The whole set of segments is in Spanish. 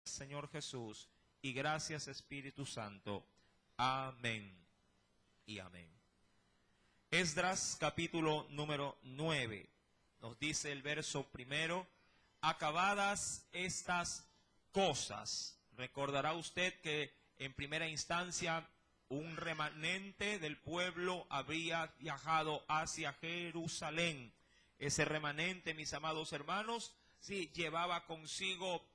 Señor Jesús, y gracias Espíritu Santo. Amén y amén. Esdras capítulo número 9, nos dice el verso primero: acabadas estas cosas. Recordará usted que en primera instancia un remanente del pueblo habría viajado hacia Jerusalén. Ese remanente, mis amados hermanos, sí, llevaba consigo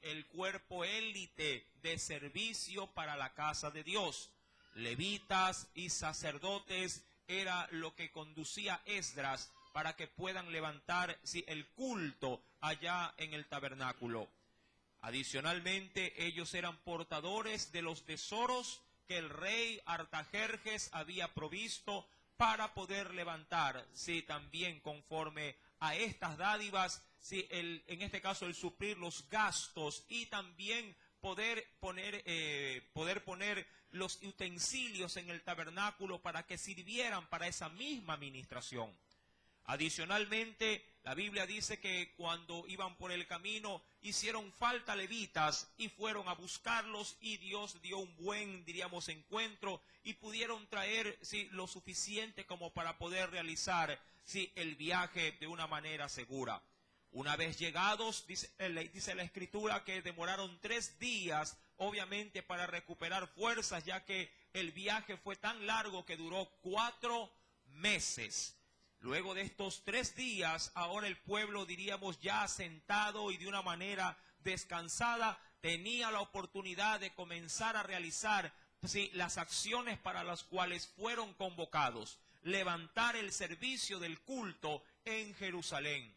el cuerpo élite de servicio para la casa de Dios. Levitas y sacerdotes era lo que conducía Esdras para que puedan levantar el culto allá en el tabernáculo. Adicionalmente, ellos eran portadores de los tesoros que el rey Artajerjes había provisto para poder levantar, también conforme a estas dádivas, en este caso el suplir los gastos y también poder poner los utensilios en el tabernáculo para que sirvieran para esa misma administración. Adicionalmente, la Biblia dice que cuando iban por el camino hicieron falta levitas y fueron a buscarlos, y Dios dio un buen, diríamos, encuentro, y pudieron traer lo suficiente como para poder realizar el viaje de una manera segura. Una vez llegados, dice la Escritura que demoraron 3 días, obviamente para recuperar fuerzas, ya que el viaje fue tan largo que duró 4 meses. Luego de estos 3 días, ahora el pueblo, diríamos, ya asentado y de una manera descansada, tenía la oportunidad de comenzar a realizar las acciones para las cuales fueron convocados: levantar el servicio del culto en Jerusalén.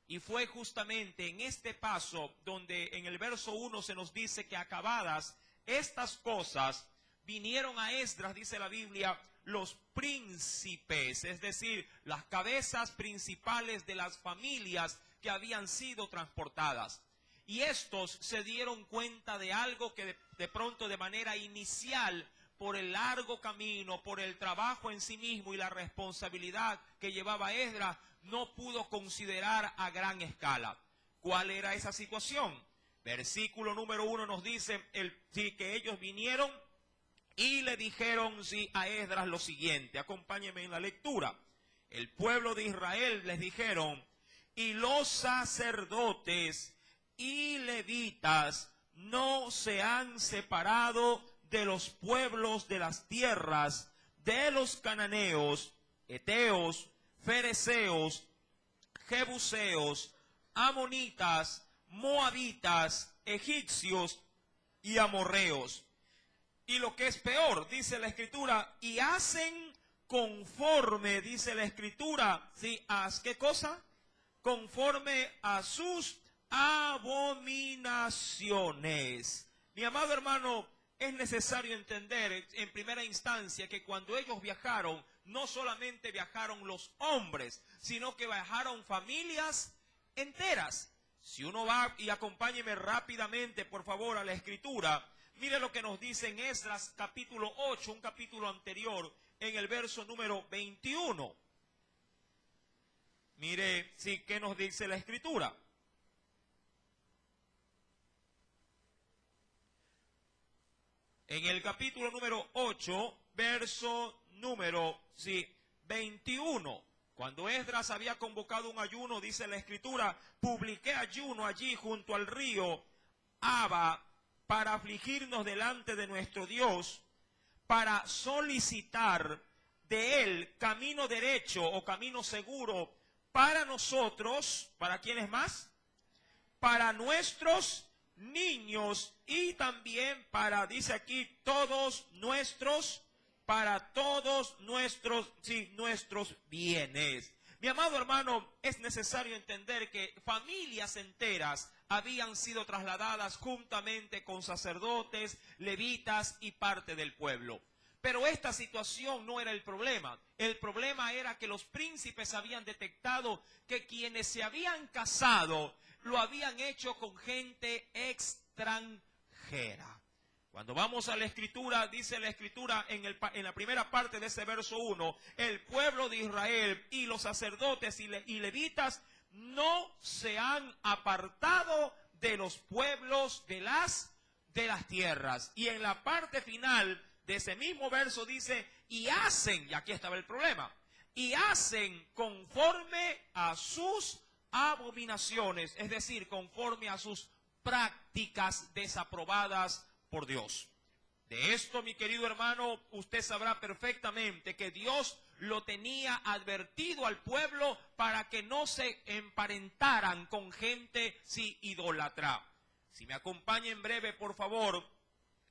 Y fue justamente en este paso donde en el verso 1 se nos dice que acabadas estas cosas, vinieron a Esdras, dice la Biblia, los príncipes, es decir, las cabezas principales de las familias que habían sido transportadas. Y estos se dieron cuenta de algo que de pronto, de manera inicial, por el largo camino, por el trabajo en sí mismo y la responsabilidad que llevaba Esdras, no pudo considerar a gran escala. ¿Cuál era esa situación? Versículo número 1 nos dice que ellos vinieron y le dijeron a Esdras lo siguiente. Acompáñenme en la lectura. El pueblo de Israel les dijeron: y los sacerdotes y levitas no se han separado de los pueblos de las tierras de los cananeos, heteos, fereceos, jebuseos, amonitas, moabitas, egipcios y amorreos. Y lo que es peor, dice la Escritura, y hacen conforme, dice la Escritura, ¿qué cosa? Conforme a sus abominaciones. Mi amado hermano, es necesario entender en primera instancia que cuando ellos viajaron, no solamente viajaron los hombres, sino que viajaron familias enteras. Si uno va, y acompáñeme rápidamente, por favor, a la Escritura, mire lo que nos dice en Esdras capítulo 8, un capítulo anterior, en el verso número 21. Mire, ¿qué nos dice la Escritura? En el capítulo número 8, verso número 21. Cuando Esdras había convocado un ayuno, dice la Escritura: publiqué ayuno allí junto al río Aba para afligirnos delante de nuestro Dios, para solicitar de él camino derecho o camino seguro para nosotros. ¿Para quiénes más? Para nuestros niños y también para, dice aquí, para todos nuestros bienes. Mi amado hermano, es necesario entender que familias enteras habían sido trasladadas juntamente con sacerdotes, levitas y parte del pueblo. Pero esta situación no era el problema. El problema era que los príncipes habían detectado que quienes se habían casado lo habían hecho con gente extranjera. Cuando vamos a la Escritura, dice la Escritura en la primera parte de ese verso 1, el pueblo de Israel y los sacerdotes y levitas no se han apartado de los pueblos de las tierras. Y en la parte final de ese mismo verso dice, y hacen, y aquí estaba el problema, y hacen conforme a sus abominaciones, es decir, conforme a sus prácticas desaprobadas por Dios. De esto, mi querido hermano, usted sabrá perfectamente que Dios lo tenía advertido al pueblo para que no se emparentaran con gente idólatra. Si me acompaña en breve, por favor,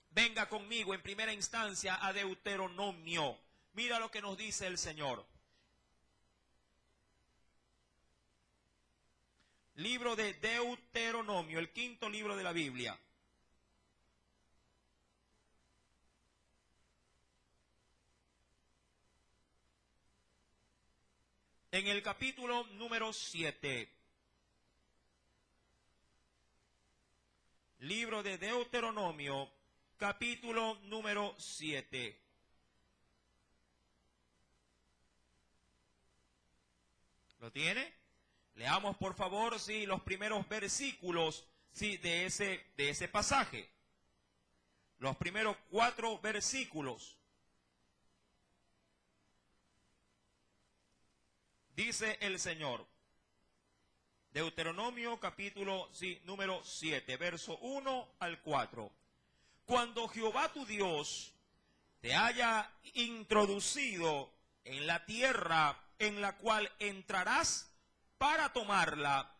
venga conmigo en primera instancia a Deuteronomio. Mira lo que nos dice el Señor. Libro de Deuteronomio, el quinto libro de la Biblia. En el capítulo número 7. Libro de Deuteronomio, capítulo número 7. ¿Lo tiene? Leamos por favor, los primeros versículos, de ese pasaje. Los primeros 4 versículos. Dice el Señor, Deuteronomio capítulo número 7, verso 1 al 4. Cuando Jehová tu Dios te haya introducido en la tierra en la cual entrarás para tomarla,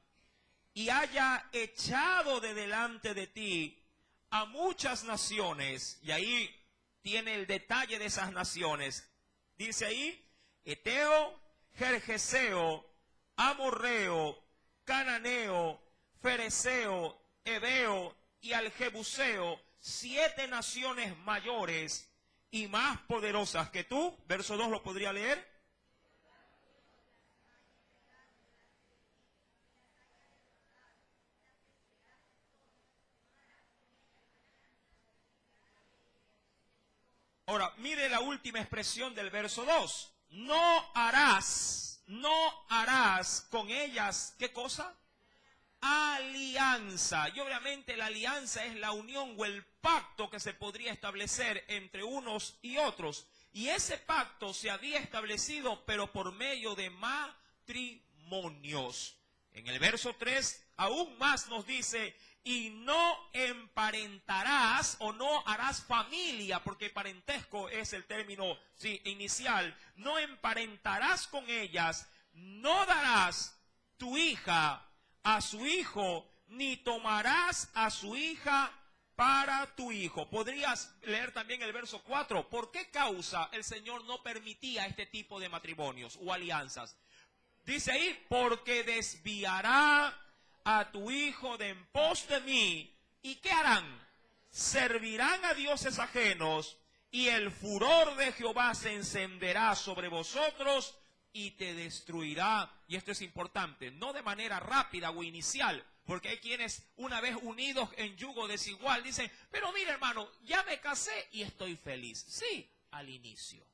y haya echado de delante de ti a muchas naciones, y ahí tiene el detalle de esas naciones, dice ahí, Eteo, Gergeseo, Amorreo, Cananeo, Fereceo, Heveo y al Jebuseo, 7 naciones mayores y más poderosas que tú. Verso 2 lo podría leer. Ahora, mire la última expresión del verso 2. No harás con ellas, ¿qué cosa? Alianza. Y obviamente la alianza es la unión o el pacto que se podría establecer entre unos y otros. Y ese pacto se había establecido, pero por medio de matrimonios. En el verso 3, aún más nos dice, y no emparentarás o no harás familia, porque parentesco es el término inicial. No emparentarás con ellas, no darás tu hija a su hijo, ni tomarás a su hija para tu hijo. Podrías leer también el verso 4. ¿Por qué causa el Señor no permitía este tipo de matrimonios o alianzas? Dice ahí, porque desviará a tu hijo de en pos de mí. ¿Y qué harán? Servirán a dioses ajenos, y el furor de Jehová se encenderá sobre vosotros y te destruirá. Y esto es importante, no de manera rápida o inicial, porque hay quienes una vez unidos en yugo desigual dicen, pero mira hermano, ya me casé y estoy feliz. Sí, al inicio.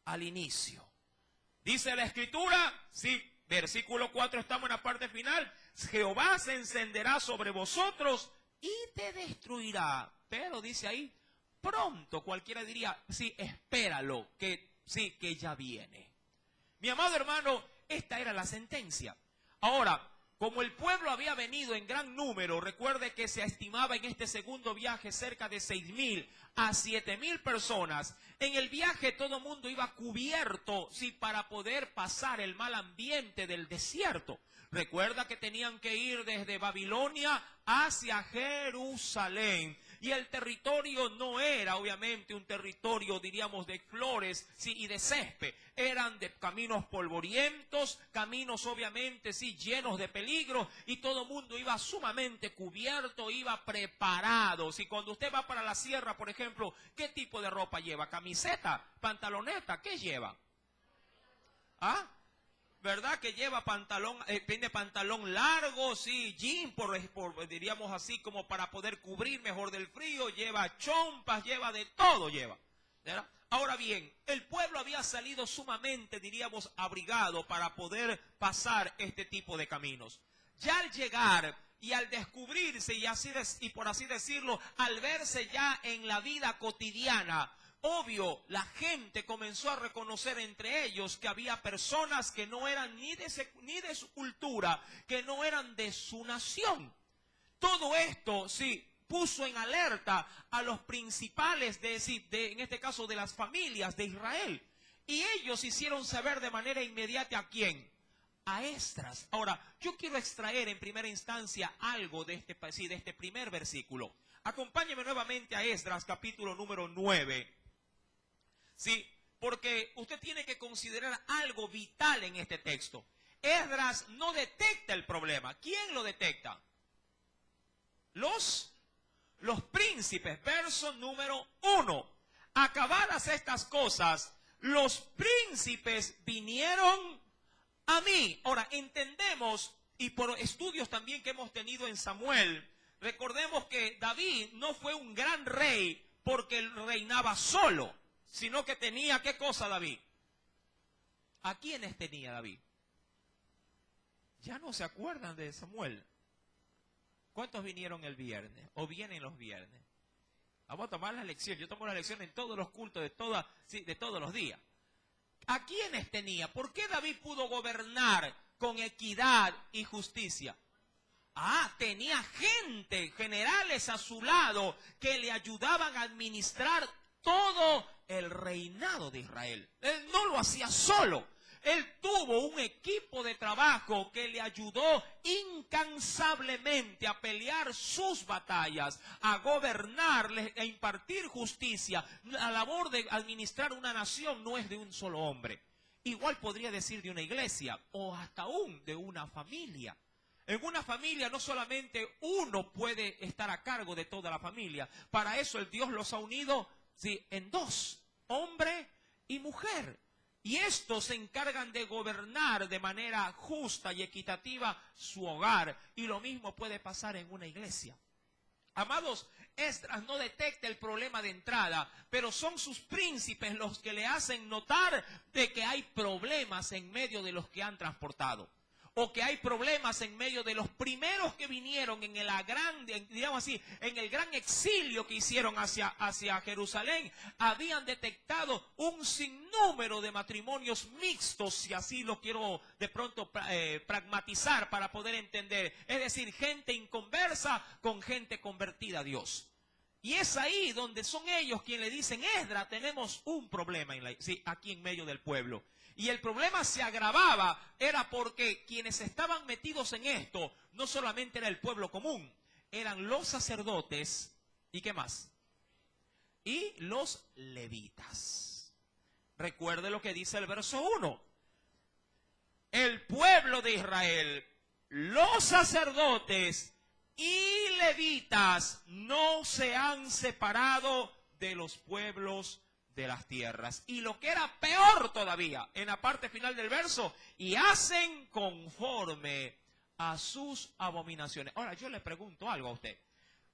Al inicio. Dice la Escritura, versículo 4, estamos en la parte final, Jehová se encenderá sobre vosotros y te destruirá. Pero dice ahí, pronto, cualquiera diría, espéralo, que ya viene. Mi amado hermano, esta era la sentencia. Ahora, como el pueblo había venido en gran número, recuerde que se estimaba en este segundo viaje cerca de 6.000 a 7.000 personas. En el viaje todo el mundo iba cubierto, para poder pasar el mal ambiente del desierto. Recuerda que tenían que ir desde Babilonia hacia Jerusalén. Y el territorio no era obviamente un territorio, diríamos, de flores y de césped. Eran de caminos polvorientos, caminos obviamente llenos de peligro, y todo el mundo iba sumamente cubierto, iba preparado. Si cuando usted va para la sierra, por ejemplo, ¿qué tipo de ropa lleva? ¿Camiseta? ¿Pantaloneta? ¿Qué lleva? ¿Ah? ¿Verdad que lleva pantalón, tiene pantalón largo, jean, diríamos así, como para poder cubrir mejor del frío, lleva chompas, lleva de todo, ¿verdad? Ahora bien, el pueblo había salido sumamente, diríamos, abrigado para poder pasar este tipo de caminos. ya al llegar y al descubrirse y por así decirlo, al verse ya en la vida cotidiana, obvio, la gente comenzó a reconocer entre ellos que había personas que no eran ni de su cultura, que no eran de su nación. Todo esto, sí, puso en alerta a los principales, en este caso de las familias de Israel. Y ellos hicieron saber de manera inmediata ¿a quién? A Esdras. Ahora, yo quiero extraer en primera instancia algo de este primer versículo. Acompáñeme nuevamente a Esdras, capítulo número 9. Sí, porque usted tiene que considerar algo vital en este texto. Esdras no detecta el problema. ¿Quién lo detecta? Los príncipes. Verso número 1. Acabadas estas cosas, los príncipes vinieron a mí. Ahora, entendemos, y por estudios también que hemos tenido en Samuel, recordemos que David no fue un gran rey porque él reinaba solo, sino que tenía, ¿qué cosa David? ¿A quiénes tenía David? Ya no se acuerdan de Samuel. ¿Cuántos vinieron el viernes? ¿O vienen los viernes? Vamos a tomar la lección. Yo tomo la lección en todos los cultos de todos los días. ¿A quiénes tenía? ¿Por qué David pudo gobernar con equidad y justicia? Tenía gente, generales a su lado, que le ayudaban a administrar todo el reinado de Israel. Él no lo hacía solo. Él tuvo un equipo de trabajo que le ayudó incansablemente a pelear sus batallas, a gobernarles, a impartir justicia. La labor de administrar una nación no es de un solo hombre. Igual podría decir de una iglesia o hasta aún de una familia. En una familia no solamente uno puede estar a cargo de toda la familia. Para eso el Dios los ha unido, sí, en dos, hombre y mujer. Y estos se encargan de gobernar de manera justa y equitativa su hogar. Y lo mismo puede pasar en una iglesia. Amados, Esdras no detecta el problema de entrada, pero son sus príncipes los que le hacen notar de que hay problemas en medio de los que han transportado. O que hay problemas en medio de los primeros que vinieron en el gran exilio que hicieron hacia Jerusalén. Habían detectado un sinnúmero de matrimonios mixtos, si así lo quiero de pronto pragmatizar para poder entender. Es decir, gente inconversa con gente convertida a Dios. Y es ahí donde son ellos quienes le dicen: Esdras, tenemos un problema aquí en medio del pueblo. Y el problema se agravaba, era porque quienes estaban metidos en esto, no solamente era el pueblo común, eran los sacerdotes, ¿y qué más? Y los levitas. Recuerde lo que dice el verso 1. El pueblo de Israel, los sacerdotes y levitas no se han separado de los pueblos de las tierras. Y lo que era peor todavía, en la parte final del verso, y hacen conforme a sus abominaciones. Ahora, yo le pregunto algo a usted.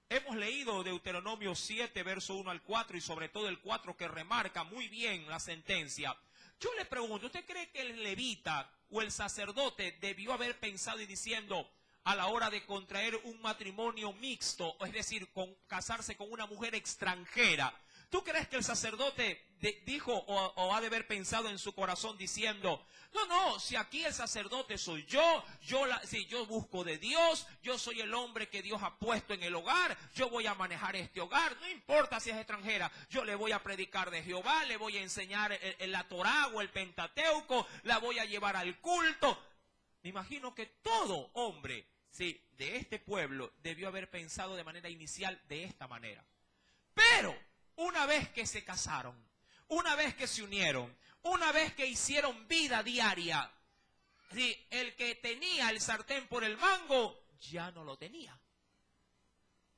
Hemos leído Deuteronomio 7, verso 1 al 4, y sobre todo el 4 que remarca muy bien la sentencia. Yo le pregunto, ¿usted cree que el levita o el sacerdote debió haber pensado y diciendo, a la hora de contraer un matrimonio mixto, es decir, casarse con una mujer extranjera? ¿Tú crees que el sacerdote dijo o ha de haber pensado en su corazón diciendo, no, si aquí el sacerdote soy yo busco de Dios, yo soy el hombre que Dios ha puesto en el hogar, yo voy a manejar este hogar, no importa si es extranjera, yo le voy a predicar de Jehová, le voy a enseñar la Torá o el Pentateuco, la voy a llevar al culto? Me imagino que todo hombre, de este pueblo debió haber pensado de manera inicial de esta manera. Pero una vez que se casaron, una vez que se unieron, una vez que hicieron vida diaria, el que tenía el sartén por el mango ya no lo tenía.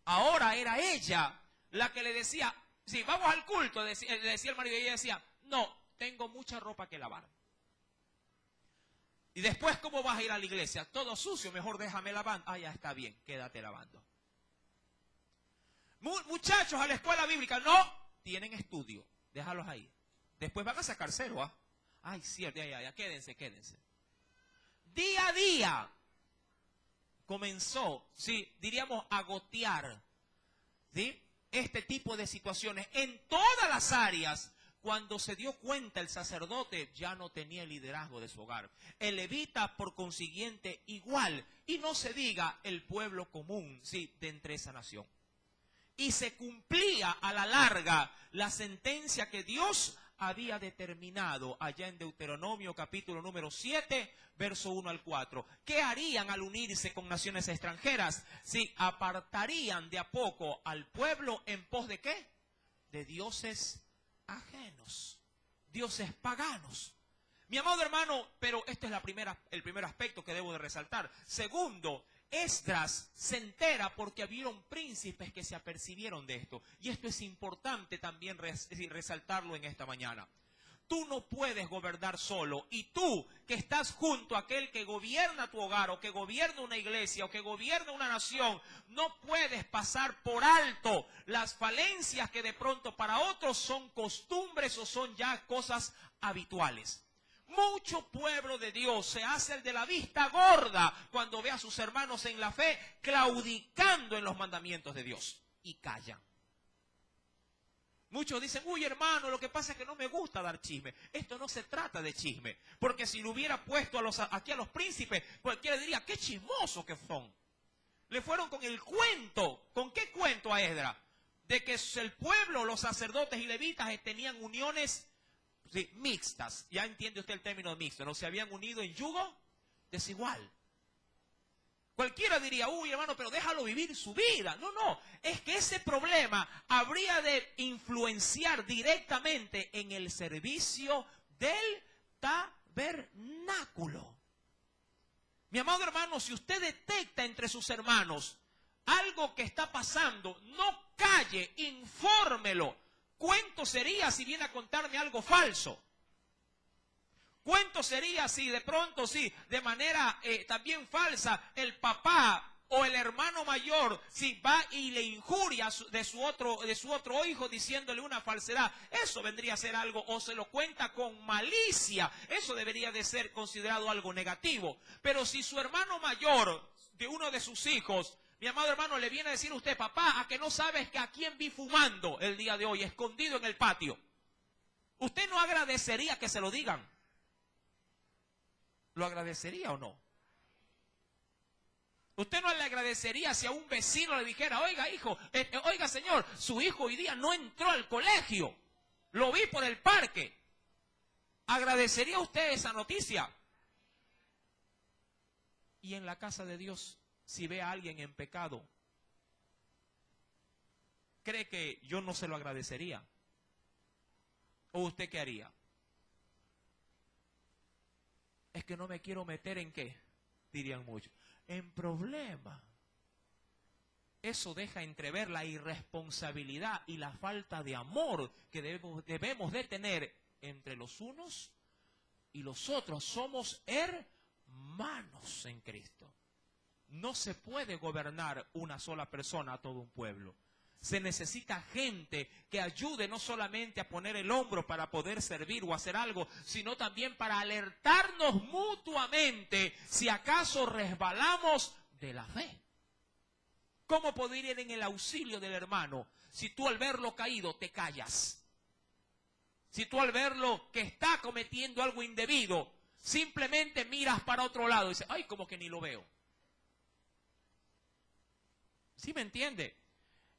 Ahora era ella la que le decía, vamos al culto, le decía el marido, y ella decía, no, tengo mucha ropa que lavar. Y después, ¿cómo vas a ir a la iglesia? Todo sucio, mejor déjame lavando. Ya está bien, quédate lavando. Muchachos a la escuela bíblica, no, tienen estudio, déjalos ahí. Después van a sacar cero, Cierto, ya, quédense. Día a día, comenzó, sí, diríamos, a gotear, ¿sí?, este tipo de situaciones en todas las áreas. Cuando se dio cuenta, el sacerdote ya no tenía el liderazgo de su hogar. El levita, por consiguiente, igual. Y no se diga el pueblo común, sí, de entre esa nación. Y se cumplía a la larga la sentencia que Dios había determinado allá en Deuteronomio capítulo número 7, verso 1 al 4. ¿Qué harían al unirse con naciones extranjeras? Si apartarían de a poco al pueblo en pos de ¿qué? De dioses ajenos, dioses paganos. Mi amado hermano, pero este es el primer aspecto que debo de resaltar. Segundo, Esdras se entera porque habieron príncipes que se apercibieron de esto. Y esto es importante también resaltarlo en esta mañana. Tú no puedes gobernar solo. Y tú que estás junto a aquel que gobierna tu hogar, o que gobierna una iglesia, o que gobierna una nación, no puedes pasar por alto las falencias que de pronto para otros son costumbres o son ya cosas habituales. Mucho pueblo de Dios se hace el de la vista gorda cuando ve a sus hermanos en la fe claudicando en los mandamientos de Dios y callan. Muchos dicen, uy hermano, lo que pasa es que no me gusta dar chisme. Esto no se trata de chisme, porque si lo hubiera puesto aquí a los príncipes, cualquiera diría, qué chismosos que son. Le fueron con el cuento. ¿Con qué cuento a Esdras? De que el pueblo, los sacerdotes y levitas tenían uniones, sí, mixtas. Ya entiende usted el término mixto, ¿no? Se habían unido en yugo desigual. Cualquiera diría, uy hermano, pero déjalo vivir su vida. No, no, es que ese problema habría de influenciar directamente en el servicio del tabernáculo. Mi amado hermano, si usted detecta entre sus hermanos algo que está pasando, no calle, infórmelo. Cuento sería si viene a contarme algo falso. Cuento sería si de pronto, sí, de manera también falsa, el papá o el hermano mayor, si va y le injuria de su otro hijo diciéndole una falsedad. Eso vendría a ser algo, o se lo cuenta con malicia. Eso debería de ser considerado algo negativo. Pero si su hermano mayor, de uno de sus hijos, mi amado hermano, le viene a decir a usted, papá, a que no sabes que a quién vi fumando el día de hoy, escondido en el patio. ¿Usted no agradecería que se lo digan? ¿Lo agradecería o no? ¿Usted no le agradecería si a un vecino le dijera, oiga hijo, oiga señor, su hijo hoy día no entró al colegio, lo vi por el parque? ¿Agradecería usted esa noticia? Y en la casa de Dios, si ve a alguien en pecado, ¿cree que yo no se lo agradecería? ¿O usted qué haría? Es que no me quiero meter en ¿qué? Dirían muchos. En problema. Eso deja entrever la irresponsabilidad y la falta de amor que debemos de tener entre los unos y los otros. Somos hermanos en Cristo. No se puede gobernar una sola persona a todo un pueblo. Se necesita gente que ayude no solamente a poner el hombro para poder servir o hacer algo, sino también para alertarnos mutuamente si acaso resbalamos de la fe. ¿Cómo poder ir en el auxilio del hermano si tú al verlo caído te callas? Si tú al verlo que está cometiendo algo indebido, simplemente miras para otro lado y dices, ay, como que ni lo veo. ¿Sí me entiende?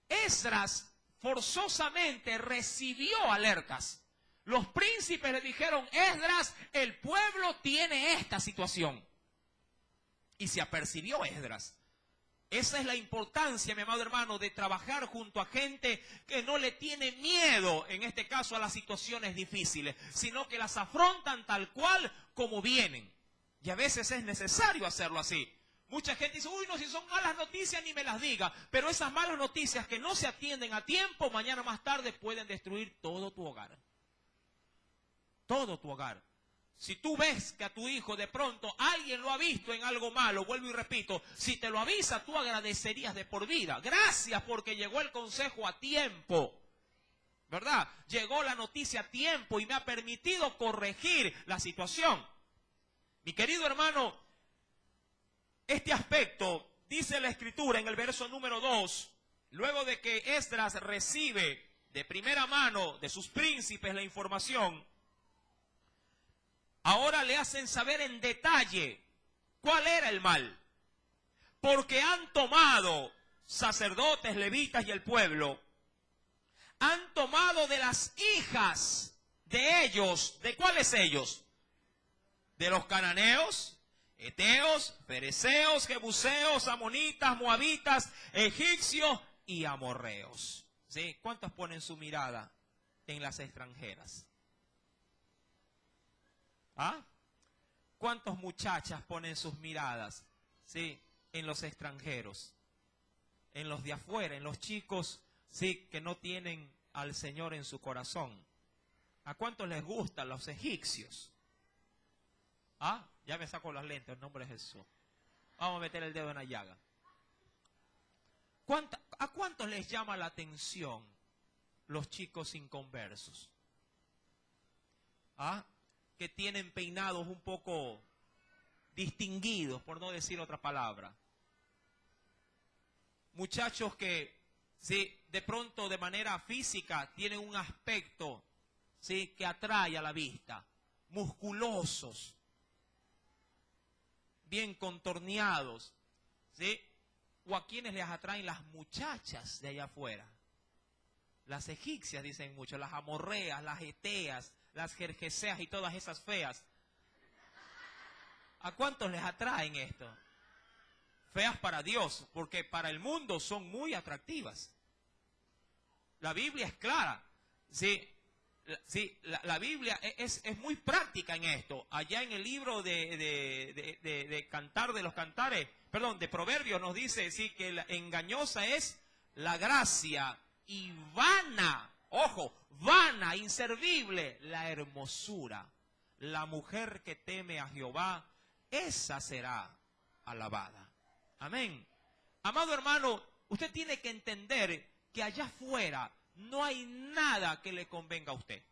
Esdras forzosamente recibió alertas. Los príncipes le dijeron, Esdras, el pueblo tiene esta situación. Y se apercibió Esdras. Esa es la importancia, mi amado hermano, de trabajar junto a gente que no le tiene miedo, en este caso, a las situaciones difíciles, sino que las afrontan tal cual como vienen. Y a veces es necesario hacerlo así. Mucha gente dice, uy, no, si son malas noticias ni me las diga. Pero esas malas noticias que no se atienden a tiempo, mañana más tarde pueden destruir todo tu hogar. Todo tu hogar. Si tú ves que a tu hijo de pronto alguien lo ha visto en algo malo, vuelvo y repito, si te lo avisa, tú agradecerías de por vida. Gracias porque llegó el consejo a tiempo. ¿Verdad? Llegó la noticia a tiempo y me ha permitido corregir la situación. Mi querido hermano, este aspecto dice la Escritura en el verso número 2, luego de que Esdras recibe de primera mano de sus príncipes la información, ahora le hacen saber en detalle cuál era el mal. Porque han tomado sacerdotes, levitas y el pueblo, han tomado de las hijas de ellos, ¿de cuáles ellos? De los cananeos, heteos, fereceos, jebuseos, amonitas, moabitas, egipcios y amorreos. ¿Sí? ¿Cuántos ponen su mirada en las extranjeras? ¿Ah? ¿Cuántas muchachas ponen sus miradas, sí, en los extranjeros? En los de afuera, en los chicos, sí, que no tienen al Señor en su corazón. ¿A cuántos les gustan los egipcios? ¿Ah? Ya me saco las lentes en nombre de Jesús. Vamos a meter el dedo en la llaga. ¿A cuántos les llama la atención los chicos inconversos? ¿Ah? Que tienen peinados un poco distinguidos, por no decir otra palabra. Muchachos que, sí, de pronto de manera física tienen un aspecto, sí, que atrae a la vista. Musculosos, bien contorneados, ¿sí? O a quienes les atraen las muchachas de allá afuera. Las egipcias, dicen muchos, las amorreas, las heteas, las jerjeseas y todas esas feas. ¿A cuántos les atraen esto? Feas para Dios, porque para el mundo son muy atractivas. La Biblia es clara. Sí, la Biblia es muy práctica en esto. Allá en el libro de Cantar de los Cantares, perdón, de Proverbios nos dice, sí, que la engañosa es la gracia y vana, ojo, vana, inservible, la hermosura. La mujer que teme a Jehová, esa será alabada. Amén. Amado hermano, usted tiene que entender que allá afuera no hay nada que le convenga a usted.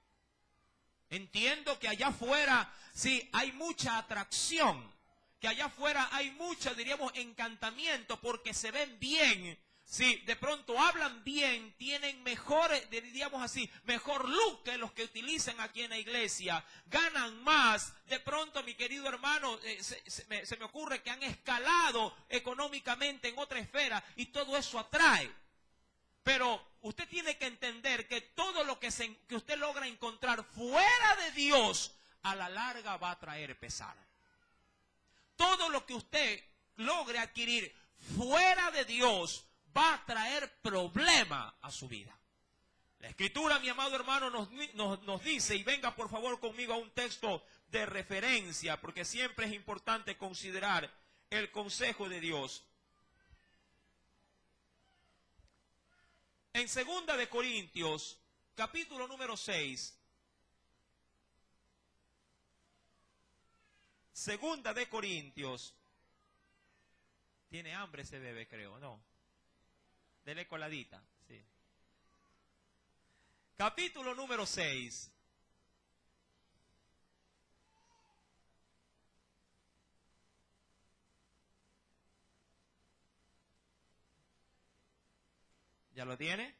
Entiendo que allá afuera sí hay mucha atracción, que allá afuera hay mucho, diríamos, encantamiento, porque se ven bien. Sí, de pronto hablan bien, tienen mejor, diríamos así, mejor look que los que utilizan aquí en la iglesia, ganan más. De pronto, mi querido hermano, se me ocurre que han escalado económicamente en otra esfera y todo eso atrae. Pero usted tiene que entender que todo lo que usted logra encontrar fuera de Dios, a la larga va a traer pesar. Todo lo que usted logre adquirir fuera de Dios va a traer problema a su vida. La Escritura, mi amado hermano, nos dice, y venga por favor conmigo a un texto de referencia, porque siempre es importante considerar el consejo de Dios. En 2 de Corintios, capítulo número 6, 2 de Corintios, tiene hambre ese bebé, creo, ¿no? Dele coladita, sí. Capítulo número 6. ¿Ya lo tiene?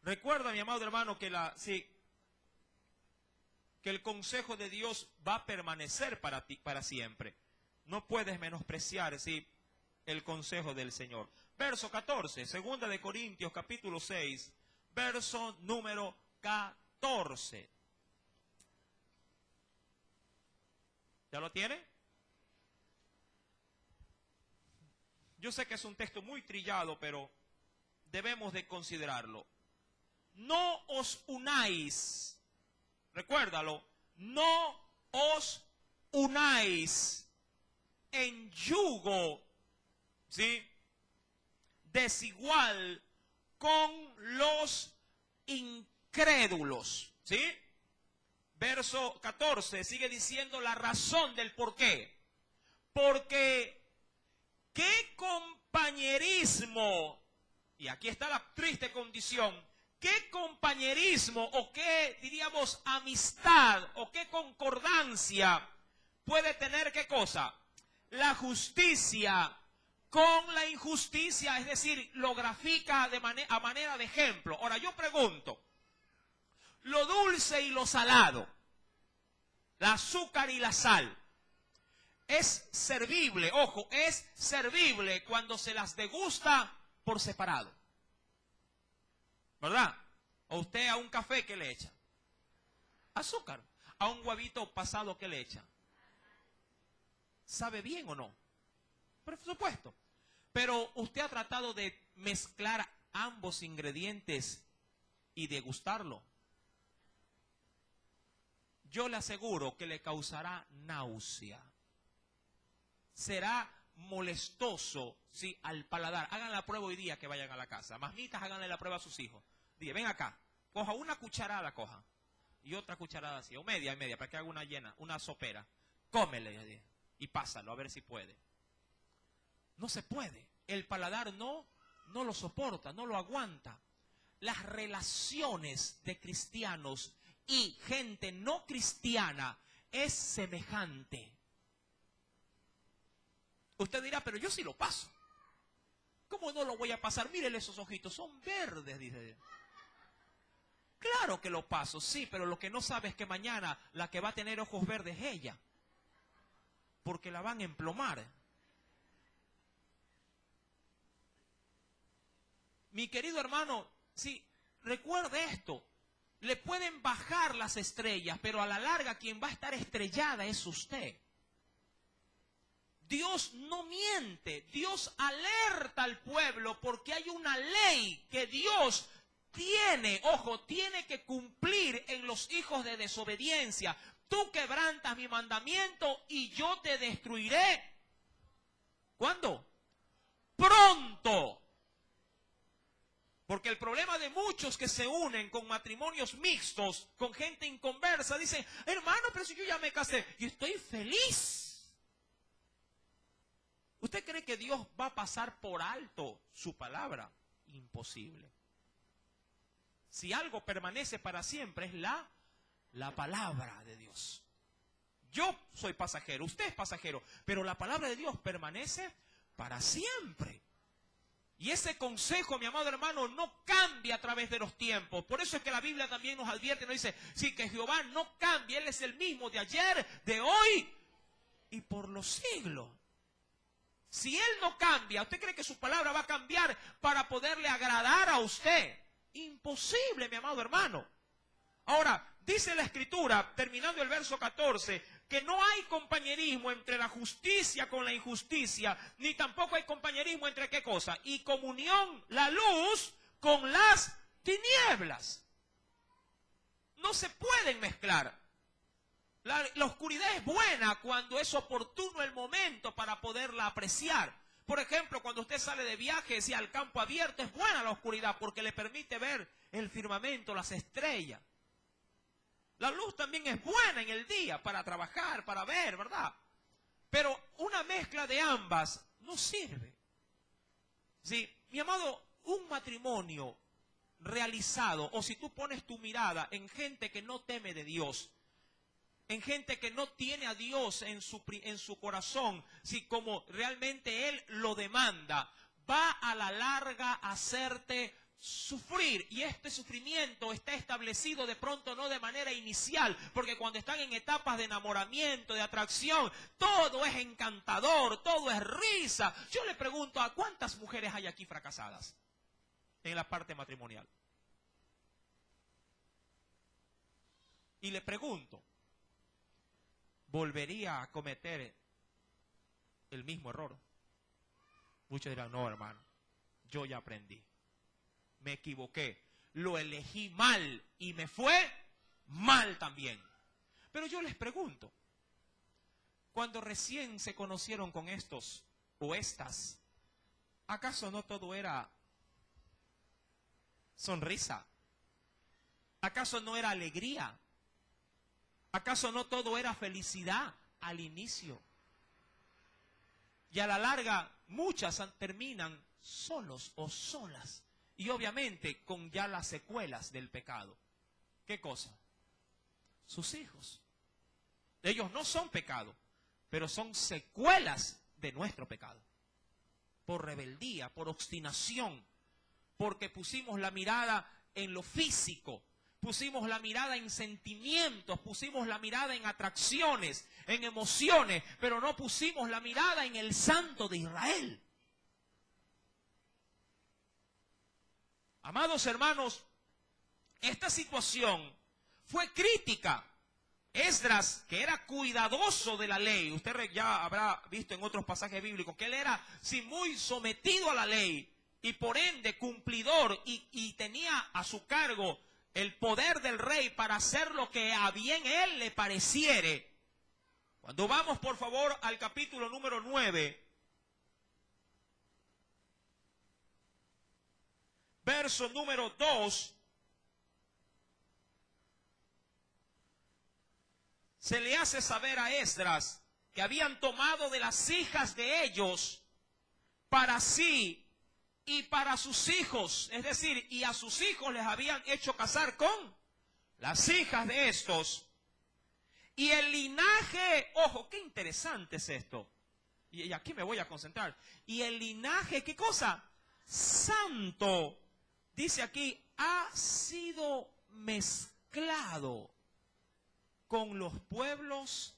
Recuerda, mi amado hermano, que el consejo de Dios va a permanecer para ti, para siempre. No puedes menospreciar, sí, el consejo del Señor. Verso 14, 2 de Corintios, capítulo 6, verso número 14. ¿Ya lo tiene? Yo sé que es un texto muy trillado, pero debemos de considerarlo. No os unáis, recuérdalo, no os unáis en yugo, ¿sí?, desigual con los incrédulos, ¿sí? Verso 14 sigue diciendo la razón del por qué. Porque qué compañerismo, y aquí está la triste condición, qué compañerismo o qué, diríamos, amistad o qué concordancia puede tener, ¿qué cosa? La justicia con la injusticia, es decir, lo grafica a manera de ejemplo. Ahora yo pregunto, lo dulce y lo salado, el azúcar y la sal, es servible, ojo, es servible cuando se las degusta por separado, ¿verdad? O usted a un café, ¿qué le echa? Azúcar. A un huevito pasado, ¿qué le echa? ¿Sabe bien o no? Por supuesto. Pero usted ha tratado de mezclar ambos ingredientes y degustarlo. Yo le aseguro que le causará náusea. Será molestoso, sí, al paladar. Hagan la prueba hoy día que vayan a la casa. Mamitas, háganle la prueba a sus hijos. Dile, ven acá, coja una cucharada, coja. Y otra cucharada así, o media y media, para que haga una llena, una sopera. Cómele y pásalo, a ver si puede. No se puede. El paladar no lo soporta, no lo aguanta. Las relaciones de cristianos y gente no cristiana es semejante. Usted dirá, pero yo sí lo paso. ¿Cómo no lo voy a pasar? Mírele esos ojitos, son verdes, dice. Claro que lo paso, sí, pero lo que no sabe es que mañana la que va a tener ojos verdes es ella. Porque la van a emplomar. Mi querido hermano, sí, recuerde esto. Le pueden bajar las estrellas, pero a la larga quien va a estar estrellada es usted. Dios no miente, Dios alerta al pueblo porque hay una ley que Dios tiene, ojo, tiene que cumplir en los hijos de desobediencia. Tú quebrantas mi mandamiento y yo te destruiré. ¿Cuándo? Pronto. Porque el problema de muchos que se unen con matrimonios mixtos, con gente inconversa, dicen, hermano, pero si yo ya me casé y estoy feliz. ¿Usted cree que Dios va a pasar por alto su palabra? Imposible. Si algo permanece para siempre es la palabra de Dios. Yo soy pasajero, usted es pasajero, pero la palabra de Dios permanece para siempre. Y ese consejo, mi amado hermano, no cambia a través de los tiempos. Por eso es que la Biblia también nos advierte, nos dice, sí, que Jehová no cambia, Él es el mismo de ayer, de hoy y por los siglos. Si Él no cambia, ¿usted cree que su palabra va a cambiar para poderle agradar a usted? Imposible, mi amado hermano. Ahora, dice la Escritura, terminando el verso 14, que no hay compañerismo entre la justicia con la injusticia, ni tampoco hay compañerismo entre ¿qué cosa? Y comunión, la luz, con las tinieblas. No se pueden mezclar. La oscuridad es buena cuando es oportuno el momento para poderla apreciar. Por ejemplo, cuando usted sale de viaje y al campo abierto, es buena la oscuridad porque le permite ver el firmamento, las estrellas. La luz también es buena en el día para trabajar, para ver, ¿verdad? Pero una mezcla de ambas no sirve. Sí, mi amado, un matrimonio realizado, o si tú pones tu mirada en gente que no teme de Dios, en gente que no tiene a Dios en su corazón, si como realmente Él lo demanda, va a la larga a hacerte sufrir. Y este sufrimiento está establecido de pronto no de manera inicial, porque cuando están en etapas de enamoramiento, de atracción, todo es encantador, todo es risa. Yo le pregunto, ¿a cuántas mujeres hay aquí fracasadas en la parte matrimonial? Y le pregunto, ¿volvería a cometer el mismo error? Muchos dirán, no, hermano, yo ya aprendí. Me equivoqué, lo elegí mal y me fue mal también. Pero yo les pregunto, cuando recién se conocieron con estos o estas, ¿acaso no todo era sonrisa? ¿Acaso no era alegría? ¿Acaso no todo era felicidad al inicio? Y a la larga, muchas terminan solos o solas. Y obviamente con ya las secuelas del pecado. ¿Qué cosa? Sus hijos. Ellos no son pecado, pero son secuelas de nuestro pecado. por rebeldía, por obstinación, porque pusimos la mirada en lo físico, pusimos la mirada en sentimientos, pusimos la mirada en atracciones, en emociones, pero no pusimos la mirada en el Santo de Israel. Amados hermanos, esta situación fue crítica. Esdras, que era cuidadoso de la ley, usted ya habrá visto en otros pasajes bíblicos que él era muy sometido a la ley y por ende cumplidor y tenía a su cargo el poder del rey para hacer lo que a bien él le pareciere. Cuando vamos por favor al capítulo número 9, verso número 2, se le hace saber a Esdras que habían tomado de las hijas de ellos para sí y para sus hijos, es decir, y a sus hijos les habían hecho casar con las hijas de estos. Y el linaje, ojo, qué interesante es esto, y aquí me voy a concentrar, y el linaje, ¿qué cosa? Santo, dice aquí, ha sido mezclado con los pueblos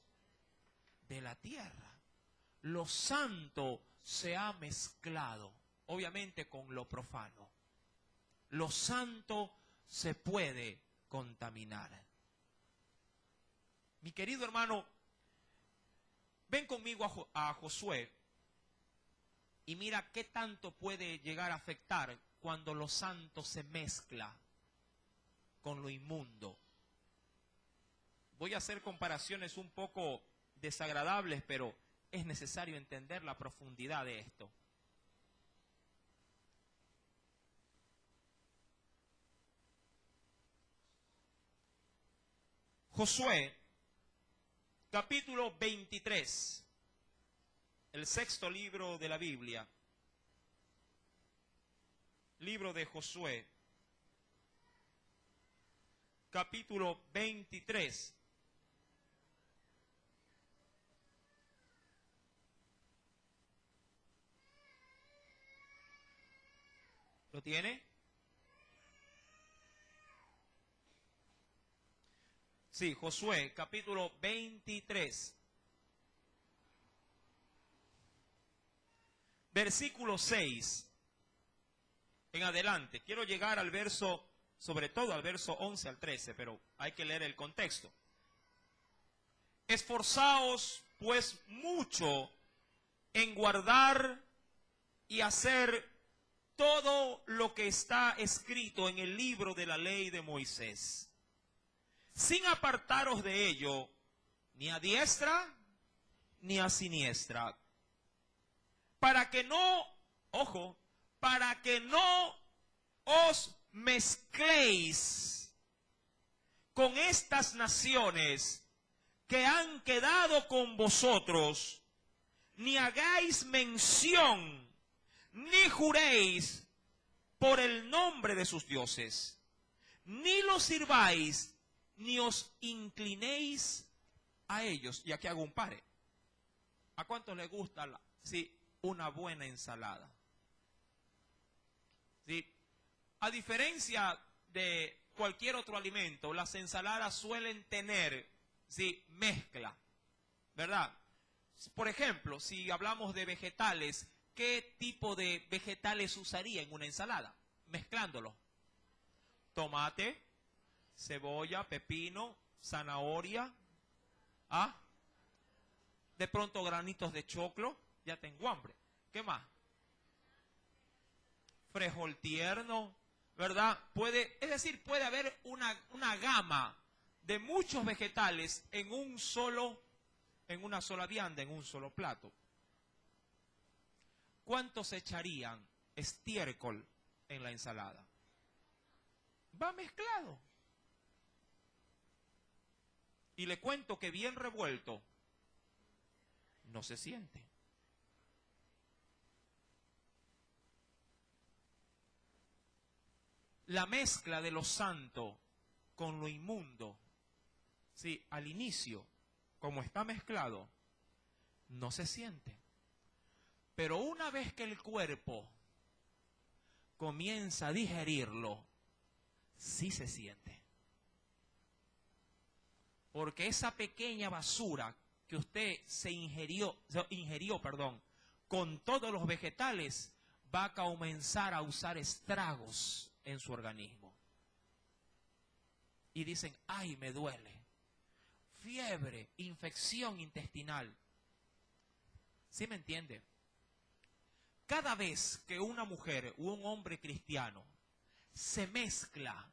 de la tierra. Lo santo se ha mezclado, obviamente, con lo profano. Lo santo se puede contaminar. Mi querido hermano, ven conmigo a Josué y mira qué tanto puede llegar a afectar cuando lo santo se mezcla con lo inmundo. Voy a hacer comparaciones un poco desagradables, pero es necesario entender la profundidad de esto. Josué, capítulo 23, el sexto libro de la Biblia, libro de Josué, capítulo 23. ¿Lo tiene? Sí, Josué, capítulo 23. Versículo 6. En adelante. Quiero llegar al verso, sobre todo al verso 11 al 13, pero hay que leer el contexto. Esforzaos, pues, mucho en guardar y hacer todo lo que está escrito en el libro de la ley de Moisés, sin apartaros de ello, ni a diestra, ni a siniestra, para que no, ojo, para que no os mezcléis con estas naciones que han quedado con vosotros, ni hagáis mención, ni juréis por el nombre de sus dioses, ni los sirváis, ni os inclinéis a ellos. Y aquí hago un pare. ¿A cuántos les gusta una buena ensalada? ¿Sí? A diferencia de cualquier otro alimento, las ensaladas suelen tener mezcla, ¿verdad? Por ejemplo, si hablamos de vegetales, ¿qué tipo de vegetales usaría en una ensalada? Mezclándolo. Tomate, cebolla, pepino, zanahoria, de pronto granitos de choclo, ya tengo hambre. ¿Qué más? Frijol tierno, ¿verdad? Puede haber una gama de muchos vegetales en una sola vianda, en un solo plato. ¿Cuántos echarían estiércol en la ensalada? Va mezclado. Y le cuento que bien revuelto no se siente. La mezcla de lo santo con lo inmundo, al inicio, como está mezclado, no se siente. Pero una vez que el cuerpo comienza a digerirlo, sí se siente. Porque esa pequeña basura que usted se ingirió, con todos los vegetales, va a comenzar a usar estragos en su organismo. Y dicen, ay, me duele. Fiebre, infección intestinal. ¿Sí me entiende? Cada vez que una mujer o un hombre cristiano se mezcla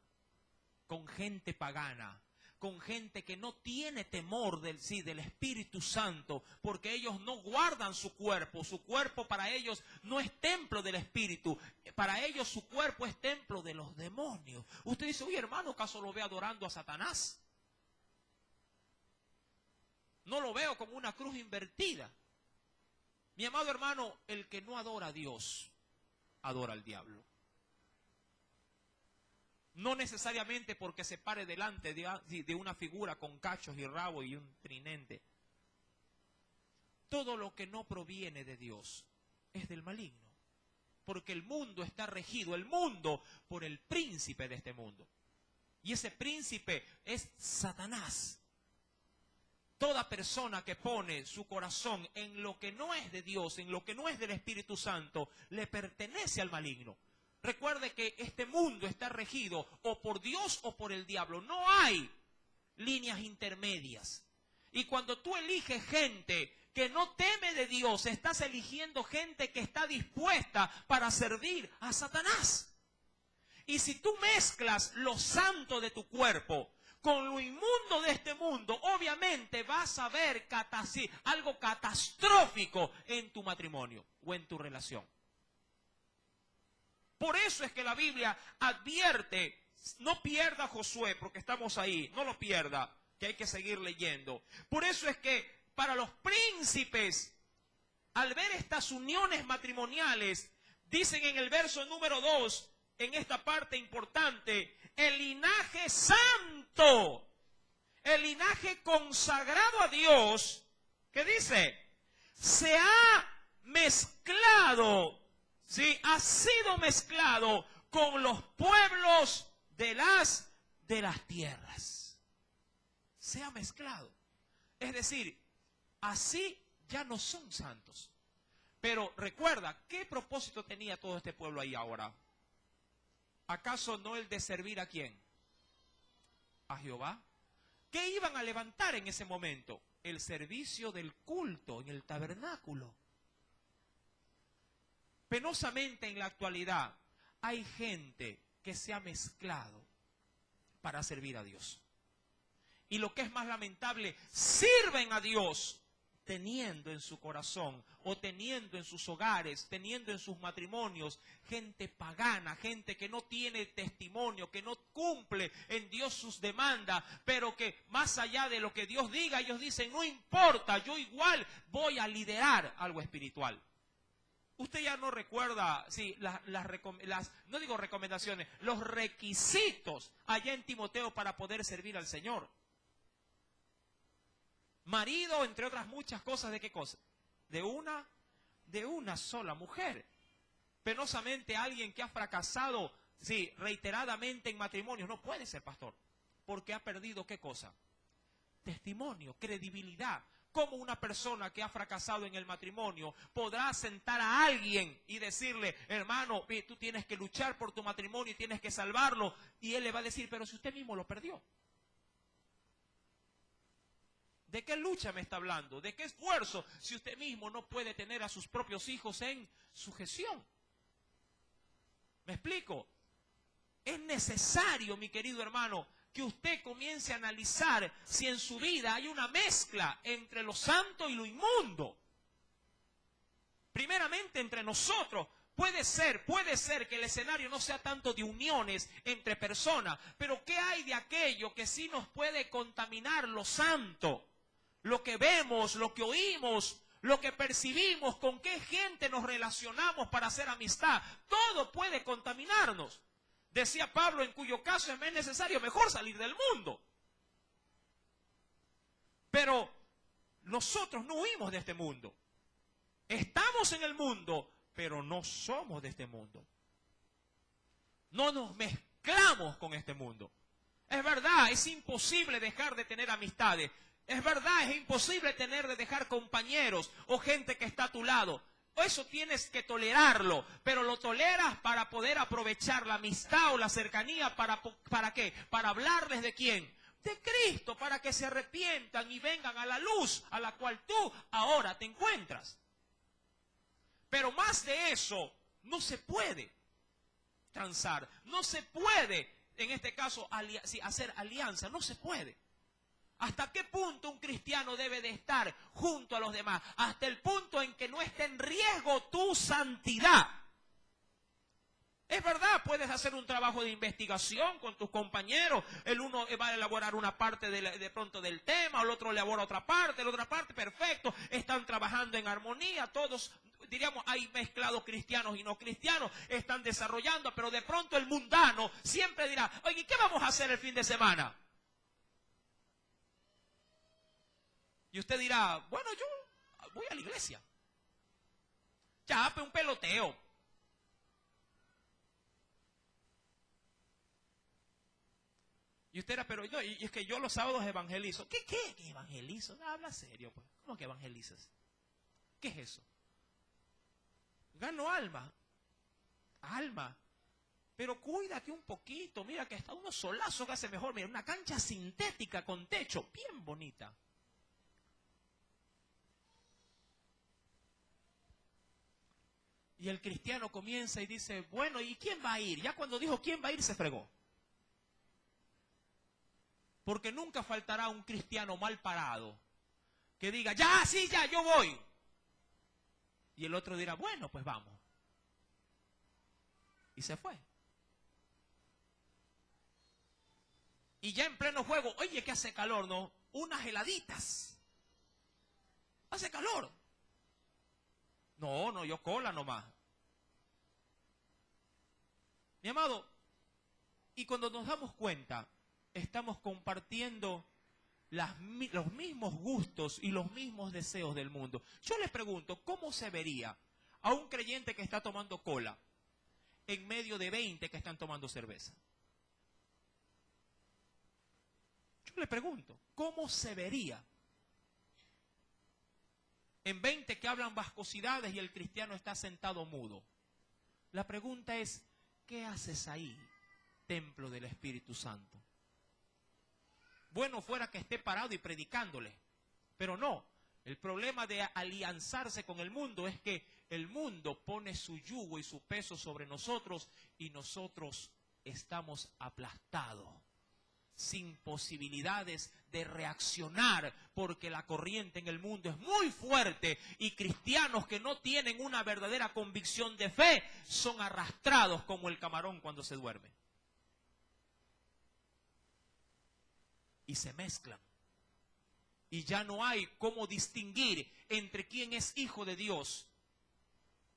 con gente pagana, con gente que no tiene temor del Espíritu Santo, porque ellos no guardan su cuerpo para ellos no es templo del Espíritu, para ellos su cuerpo es templo de los demonios. Usted dice, oye hermano, ¿acaso lo ve adorando a Satanás? No lo veo como una cruz invertida. Mi amado hermano, el que no adora a Dios, adora al diablo. No necesariamente porque se pare delante de una figura con cachos y rabo y un trinente. Todo lo que no proviene de Dios es del maligno. Porque el mundo está regido, el mundo, por el príncipe de este mundo. Y ese príncipe es Satanás. Toda persona que pone su corazón en lo que no es de Dios, en lo que no es del Espíritu Santo, le pertenece al maligno. Recuerde que este mundo está regido o por Dios o por el diablo. No hay líneas intermedias. Y cuando tú eliges gente que no teme de Dios, estás eligiendo gente que está dispuesta para servir a Satanás. Y si tú mezclas lo santo de tu cuerpo con lo inmundo de este mundo, obviamente vas a ver algo catastrófico en tu matrimonio o en tu relación. Por eso es que la Biblia advierte, no pierda Josué, porque estamos ahí, no lo pierda, que hay que seguir leyendo. Por eso es que para los príncipes, al ver estas uniones matrimoniales, dicen en el verso número 2, en esta parte importante, el linaje santo, el linaje consagrado a Dios, ¿qué dice? Se ha mezclado, ¿sí? Ha sido mezclado con los pueblos de las tierras. Se ha mezclado. Es decir, así ya no son santos. Pero recuerda, ¿qué propósito tenía todo este pueblo ahí ahora? ¿Acaso no el de servir a quién? ¿A Jehová? ¿Qué iban a levantar en ese momento? El servicio del culto en el tabernáculo. Penosamente en la actualidad hay gente que se ha mezclado para servir a Dios. Y lo que es más lamentable, sirven a Dios teniendo en su corazón o teniendo en sus hogares, teniendo en sus matrimonios gente pagana, gente que no tiene testimonio, que no cumple en Dios sus demandas, pero que más allá de lo que Dios diga, ellos dicen, no importa, yo igual voy a liderar algo espiritual. Usted ya no recuerda, sí, no digo recomendaciones, los requisitos allá en Timoteo para poder servir al Señor. Marido, entre otras muchas cosas, ¿de qué cosa? De una sola mujer. Penosamente alguien que ha fracasado, sí, reiteradamente en matrimonios no puede ser pastor, porque ha perdido ¿qué cosa? Testimonio, credibilidad. ¿Cómo una persona que ha fracasado en el matrimonio podrá sentar a alguien y decirle, hermano, tú tienes que luchar por tu matrimonio y tienes que salvarlo? Y él le va a decir, pero si usted mismo lo perdió. ¿De qué lucha me está hablando? ¿De qué esfuerzo si usted mismo no puede tener a sus propios hijos en sujeción? ¿Me explico? Es necesario, mi querido hermano, que usted comience a analizar si en su vida hay una mezcla entre lo santo y lo inmundo. Primeramente entre nosotros. Puede ser que el escenario no sea tanto de uniones entre personas, pero ¿qué hay de aquello que sí nos puede contaminar lo santo? Lo que vemos, lo que oímos, lo que percibimos, con qué gente nos relacionamos para hacer amistad. Todo puede contaminarnos. Decía Pablo, en cuyo caso es necesario mejor salir del mundo. Pero nosotros no huimos de este mundo. Estamos en el mundo, pero no somos de este mundo. No nos mezclamos con este mundo. Es verdad, es imposible dejar de tener amistades. Es verdad, es imposible dejar compañeros o gente que está a tu lado. Eso tienes que tolerarlo, pero lo toleras para poder aprovechar la amistad o la cercanía. ¿Para qué? Para hablarles de quién. De Cristo, para que se arrepientan y vengan a la luz a la cual tú ahora te encuentras. Pero más de eso no se puede transar, no se puede, en este caso, hacer alianza, no se puede. ¿Hasta qué punto un cristiano debe de estar junto a los demás? Hasta el punto en que no esté en riesgo tu santidad. Es verdad, puedes hacer un trabajo de investigación con tus compañeros. El uno va a elaborar una parte de pronto del tema, el otro elabora otra parte, la otra parte, perfecto. Están trabajando en armonía, todos, diríamos, hay mezclados cristianos y no cristianos, están desarrollando, pero de pronto el mundano siempre dirá, oye, ¿qué vamos a hacer el fin de semana? Y usted dirá, bueno, yo voy a la iglesia. Ya, un peloteo. Y usted era, pero yo, y es que yo los sábados evangelizo. ¿Qué evangelizo? No, habla serio, pues. ¿Cómo que evangelizas? ¿Qué es eso? Gano alma. Pero cuídate un poquito. Mira que hasta unos solazos que hace mejor. Mira, una cancha sintética con techo, bien bonita. Y el cristiano comienza y dice, bueno, ¿y quién va a ir? Ya cuando dijo quién va a ir, se fregó. Porque nunca faltará un cristiano mal parado que diga, ya, sí, ya, yo voy. Y el otro dirá, bueno, pues vamos. Y se fue. Y ya en pleno juego, oye, que hace calor, ¿no? Unas heladitas. Hace calor. No, yo cola nomás. Mi amado, y cuando nos damos cuenta, estamos compartiendo los mismos gustos y los mismos deseos del mundo. Yo les pregunto, ¿cómo se vería a un creyente que está tomando cola en medio de 20 que están tomando cerveza? Yo le pregunto, ¿cómo se vería? En 20 que hablan vascosidades y el cristiano está sentado mudo. La pregunta es, ¿qué haces ahí, templo del Espíritu Santo? Bueno fuera que esté parado y predicándole, pero no. El problema de alianzarse con el mundo es que el mundo pone su yugo y su peso sobre nosotros y nosotros estamos aplastados, sin posibilidades de reaccionar, porque la corriente en el mundo es muy fuerte y cristianos que no tienen una verdadera convicción de fe son arrastrados como el camarón cuando se duerme. Y se mezclan. Y ya no hay cómo distinguir entre quién es hijo de Dios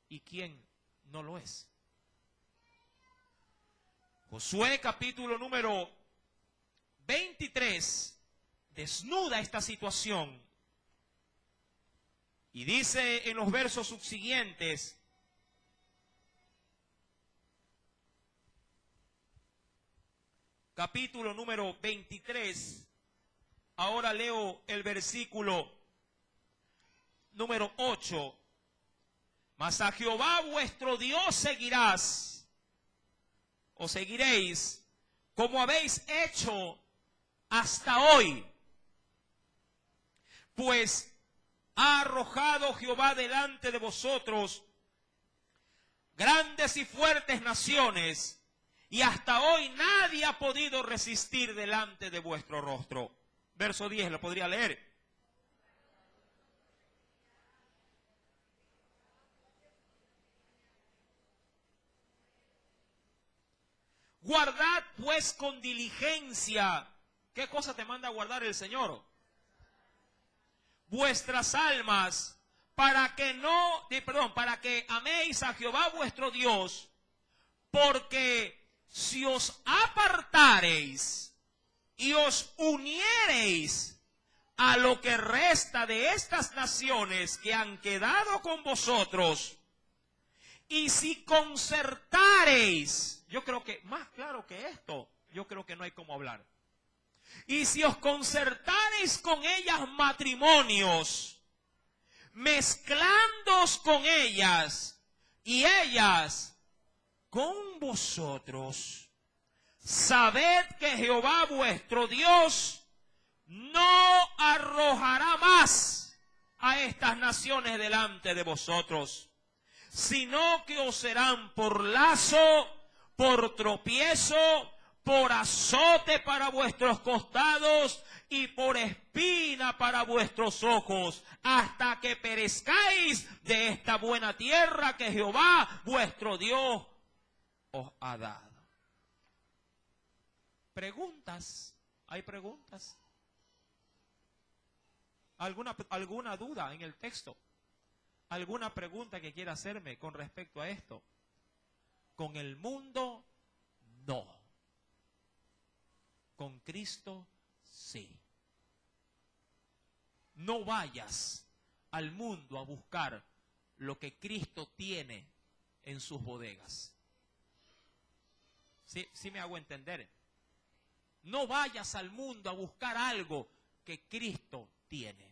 y quién no lo es. Josué capítulo número 23 desnuda esta situación y dice en los versos subsiguientes, capítulo número 23, ahora leo el versículo número 8. Mas a Jehová vuestro Dios seguirás, o seguiréis, como habéis hecho hasta hoy. Pues ha arrojado Jehová delante de vosotros grandes y fuertes naciones, y hasta hoy nadie ha podido resistir delante de vuestro rostro. Verso 10, ¿lo podría leer? Guardad pues con diligencia. ¿Qué cosa te manda a guardar el Señor? Vuestras almas, para que améis a Jehová vuestro Dios, porque si os apartareis y os uniereis a lo que resta de estas naciones que han quedado con vosotros, y si concertareis, yo creo que más claro que esto, yo creo que no hay cómo hablar. Y si os concertareis con ellas matrimonios, mezclándoos con ellas, y ellas con vosotros, sabed que Jehová vuestro Dios no arrojará más a estas naciones delante de vosotros, sino que os serán por lazo, por tropiezo, por azote para vuestros costados y por espina para vuestros ojos, hasta que perezcáis de esta buena tierra que Jehová vuestro Dios os ha dado. ¿Preguntas? ¿Hay preguntas? ¿Alguna duda en el texto? ¿Alguna pregunta que quiera hacerme con respecto a esto? Con el mundo, no. Con Cristo, sí. No vayas al mundo a buscar lo que Cristo tiene en sus bodegas. ¿Sí me hago entender? No vayas al mundo a buscar algo que Cristo tiene.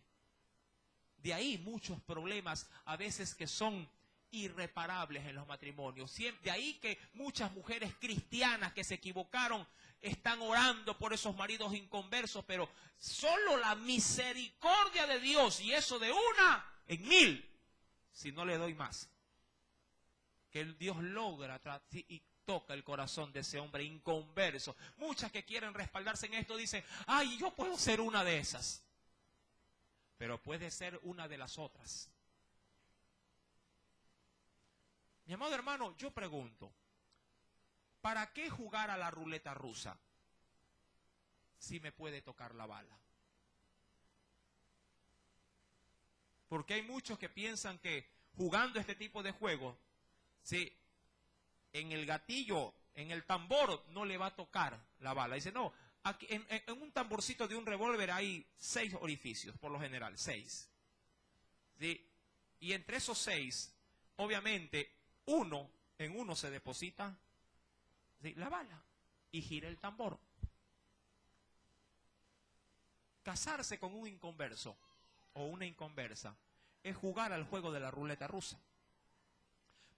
De ahí muchos problemas a veces que son irreparables en los matrimonios. De ahí que muchas mujeres cristianas que se equivocaron están orando por esos maridos inconversos, pero solo la misericordia de Dios, y eso de una en 1000, si no le doy más, que el Dios logra y toca el corazón de ese hombre inconverso. Muchas que quieren respaldarse en esto dicen, ay, yo puedo ser una de esas, pero puede ser una de las otras. Mi amado hermano, yo pregunto, ¿para qué jugar a la ruleta rusa si me puede tocar la bala? Porque hay muchos que piensan que jugando este tipo de juegos, ¿sí?, en el gatillo, en el tambor, no le va a tocar la bala. Dice, no, aquí, en un tamborcito de un revólver hay 6 orificios, por lo general, 6. ¿Sí? Y entre esos 6, obviamente, en uno se deposita, ¿sí?, la bala y gira el tambor. Casarse con un inconverso o una inconversa es jugar al juego de la ruleta rusa,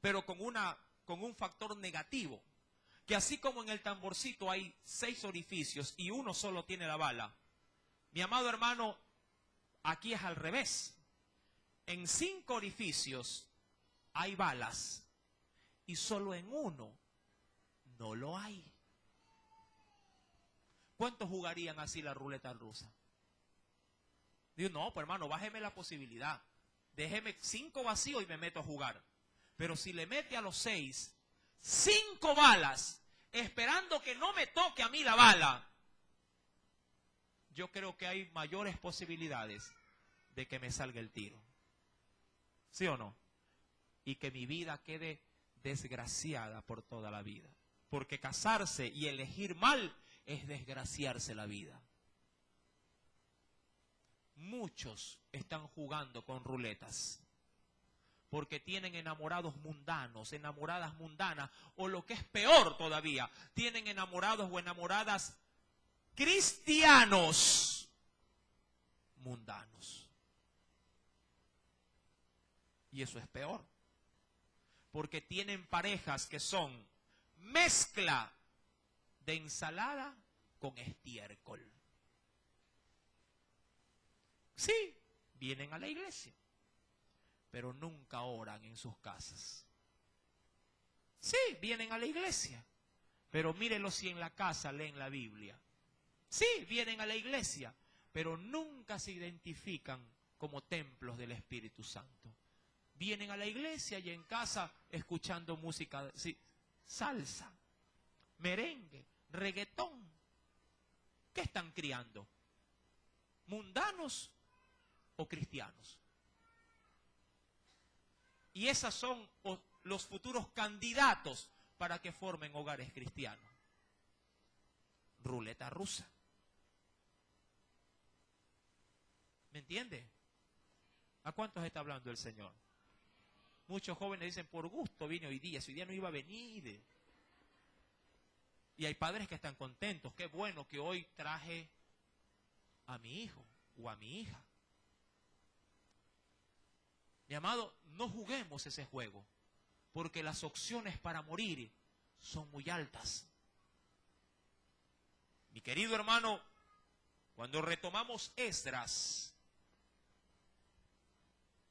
pero con un factor negativo, que así como en el tamborcito hay 6 orificios y uno solo tiene la bala, mi amado hermano, aquí es al revés. En 5 orificios hay balas y solo en uno no lo hay. ¿Cuántos jugarían así la ruleta rusa? Digo, no, pues hermano, bájeme la posibilidad. Déjeme 5 vacíos y me meto a jugar. Pero si le mete a los 6, 5 balas, esperando que no me toque a mí la bala, yo creo que hay mayores posibilidades de que me salga el tiro. ¿Sí o no? Y que mi vida quede desgraciada por toda la vida. Porque casarse y elegir mal es desgraciarse la vida. Muchos están jugando con ruletas porque tienen enamorados mundanos, enamoradas mundanas, o lo que es peor todavía, tienen enamorados o enamoradas cristianos mundanos. Y eso es peor, porque tienen parejas que son mezcla de ensalada con estiércol. Sí, vienen a la iglesia, pero nunca oran en sus casas. Sí, vienen a la iglesia, pero mírenlo si en la casa leen la Biblia. Sí, vienen a la iglesia, pero nunca se identifican como templos del Espíritu Santo. Vienen a la iglesia y en casa escuchando música, sí, salsa, merengue, reggaetón. ¿Qué están criando? ¿Mundanos o cristianos? Y esos son los futuros candidatos para que formen hogares cristianos. Ruleta rusa. ¿Me entiende? ¿A cuántos está hablando el Señor? Muchos jóvenes dicen, por gusto vine hoy día, si hoy día no iba a venir. Y hay padres que están contentos, qué bueno que hoy traje a mi hijo o a mi hija. Mi amado, no juguemos ese juego, porque las opciones para morir son muy altas. Mi querido hermano, cuando retomamos Esdras,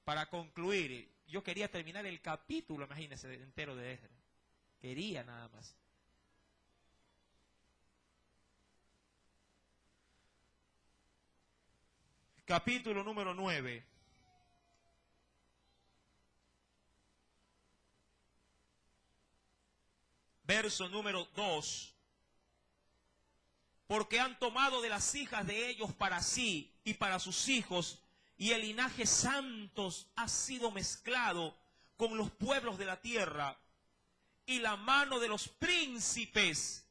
para concluir, yo quería terminar el capítulo, imagínense, entero de Esdras. Quería nada más. Capítulo número 9. Verso número 2. Porque han tomado de las hijas de ellos para sí y para sus hijos, y el linaje santos ha sido mezclado con los pueblos de la tierra, y la mano de los príncipes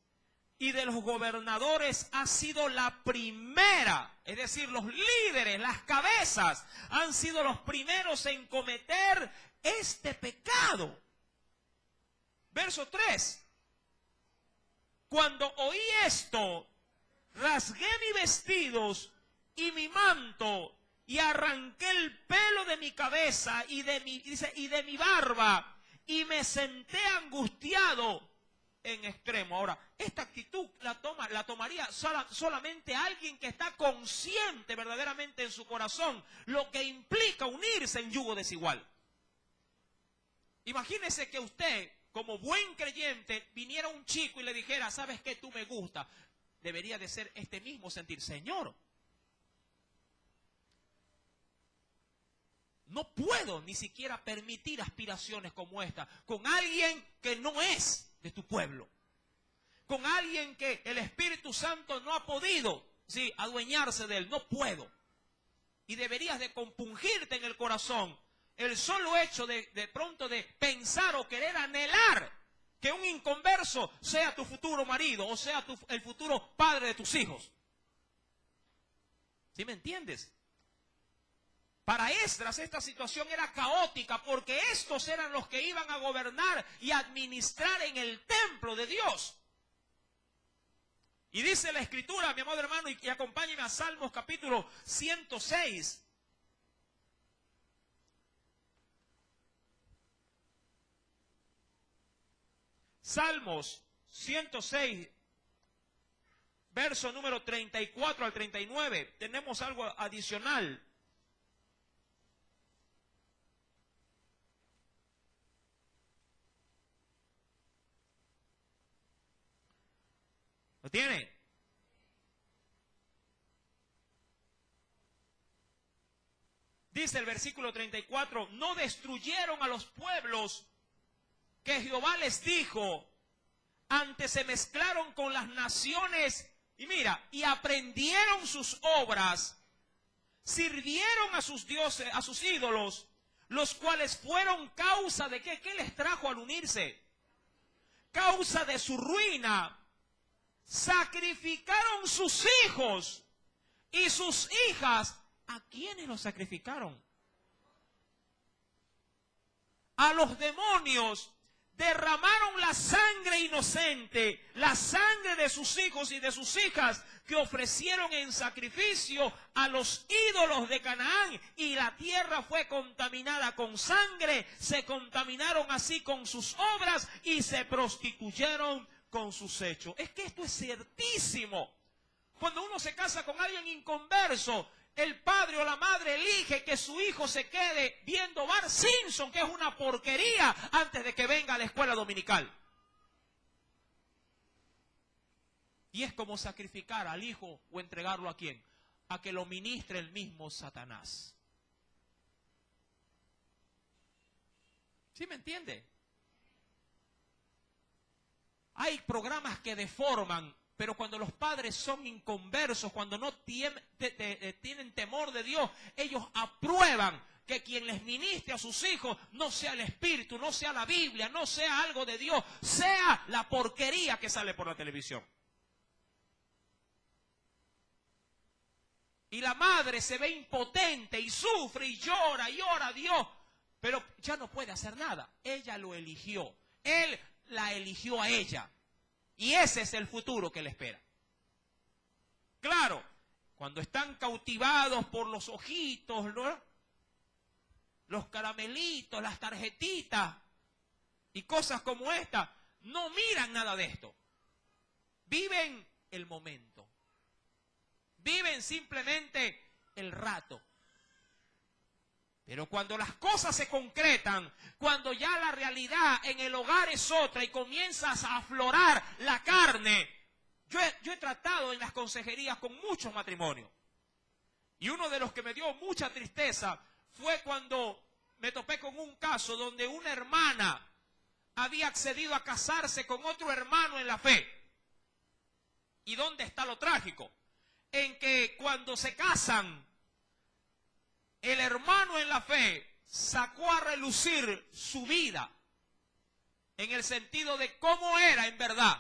y de los gobernadores ha sido la primera, es decir, los líderes, las cabezas, han sido los primeros en cometer este pecado. Verso 3. Cuando oí esto, rasgué mis vestidos y mi manto, y arranqué el pelo de mi cabeza y de mi barba, y me senté angustiado en extremo. Ahora, esta actitud la tomaría solamente alguien que está consciente verdaderamente en su corazón lo que implica unirse en yugo desigual. Imagínese que usted, como buen creyente, viniera un chico y le dijera, ¿sabes qué? Tú me gusta. Debería de ser este mismo sentir, Señor, no puedo ni siquiera permitir aspiraciones como esta con alguien que no es de tu pueblo, con alguien que el Espíritu Santo no ha podido, sí, adueñarse de él. No puedo. Y deberías de compungirte en el corazón el solo hecho de pronto de pensar o querer anhelar que un inconverso sea tu futuro marido o sea el futuro padre de tus hijos. ¿Sí me entiendes? Para Esdras esta situación era caótica porque estos eran los que iban a gobernar y administrar en el templo de Dios. Y dice la Escritura, mi amado hermano, y acompáñeme a Salmos capítulo 106. Salmos 106, verso número 34 al 39. Tenemos algo adicional. ¿Lo tiene? Dice el versículo 34, no destruyeron a los pueblos que Jehová les dijo, antes se mezclaron con las naciones, y mira, y aprendieron sus obras, sirvieron a sus dioses, a sus ídolos, los cuales fueron causa de ¿qué les trajo al unirse? Causa de su ruina. Sacrificaron sus hijos y sus hijas. ¿A quiénes los sacrificaron? A los demonios. Derramaron la sangre inocente, la sangre de sus hijos y de sus hijas que ofrecieron en sacrificio a los ídolos de Canaán, y la tierra fue contaminada con sangre, se contaminaron así con sus obras y se prostituyeron con sus hechos. Es que esto es ciertísimo. Cuando uno se casa con alguien inconverso, el padre o la madre elige que su hijo se quede viendo Bart Simpson, que es una porquería, antes de que venga a la escuela dominical. Y es como sacrificar al hijo o entregarlo ¿a quién? A que lo ministre el mismo Satanás. ¿Sí me entiende? Hay programas que deforman, pero cuando los padres son inconversos, cuando no tienen temor de Dios, ellos aprueban que quien les ministre a sus hijos no sea el Espíritu, no sea la Biblia, no sea algo de Dios, sea la porquería que sale por la televisión. Y la madre se ve impotente y sufre y llora a Dios, pero ya no puede hacer nada. Ella lo eligió. Él la eligió a ella. Y ese es el futuro que le espera. Claro, cuando están cautivados por los ojitos, ¿no?, los caramelitos, las tarjetitas y cosas como esta, no miran nada de esto. Viven el momento. Viven simplemente el rato. Pero cuando las cosas se concretan, cuando ya la realidad en el hogar es otra y comienzas a aflorar la carne, yo he tratado en las consejerías con muchos matrimonios. Y uno de los que me dio mucha tristeza fue cuando me topé con un caso donde una hermana había accedido a casarse con otro hermano en la fe. ¿Y dónde está lo trágico? En que cuando se casan, el hermano en la fe sacó a relucir su vida, en el sentido de cómo era en verdad,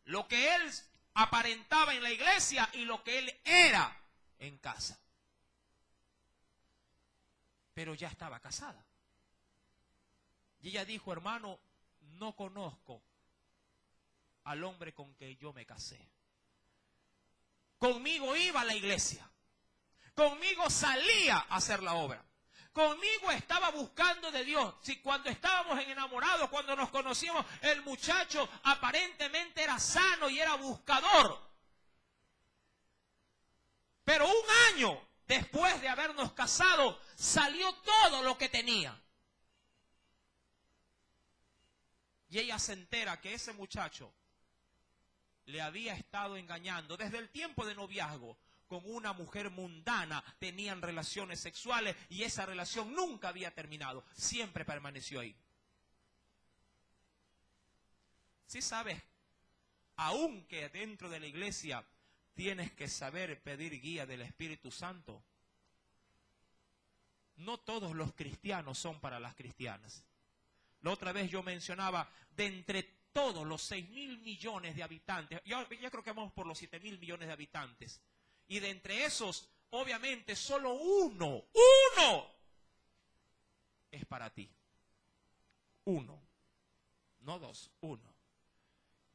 lo que él aparentaba en la iglesia y lo que él era en casa. Pero ya estaba casada. Y ella dijo: hermano, no conozco al hombre con que yo me casé. Conmigo iba a la iglesia. Conmigo salía a hacer la obra. Conmigo estaba buscando de Dios. Si cuando estábamos enamorados, cuando nos conocíamos, el muchacho aparentemente era sano y era buscador. Pero un año después de habernos casado, salió todo lo que tenía. Y ella se entera que ese muchacho le había estado engañando desde el tiempo de noviazgo. Con una mujer mundana tenían relaciones sexuales y esa relación nunca había terminado, siempre permaneció ahí. ¿Sí sabes? Aunque dentro de la iglesia tienes que saber pedir guía del Espíritu Santo, no todos los cristianos son para las cristianas. La otra vez yo mencionaba, de entre todos los 6.000 millones de habitantes, ya creo que vamos por los 7.000 millones de habitantes, y de entre esos, obviamente, solo uno es para ti. Uno, no dos, uno.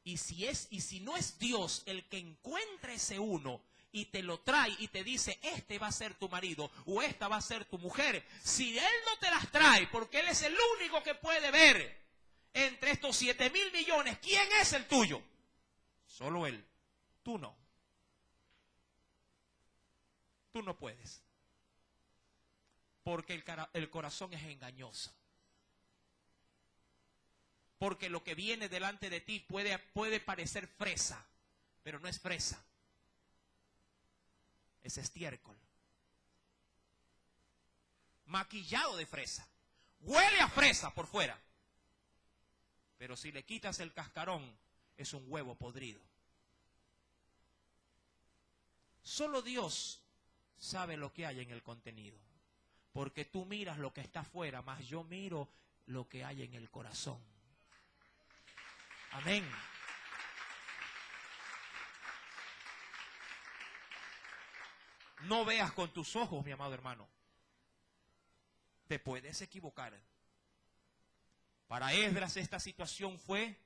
Y si no es Dios el que encuentra ese uno y te lo trae y te dice: este va a ser tu marido o esta va a ser tu mujer, si Él no te las trae, porque Él es el único que puede ver entre estos 7.000 millones quién es el tuyo, solo Él, tú no. Tú no puedes, porque el corazón es engañoso. Porque lo que viene delante de ti puede parecer fresa, pero no es fresa, es estiércol, maquillado de fresa, huele a fresa por fuera, pero si le quitas el cascarón, es un huevo podrido. Solo Dios sabe lo que hay en el contenido, porque tú miras lo que está afuera, mas yo miro lo que hay en el corazón. Amén. No veas con tus ojos, mi amado hermano. Te puedes equivocar. Para Esdras esta situación fue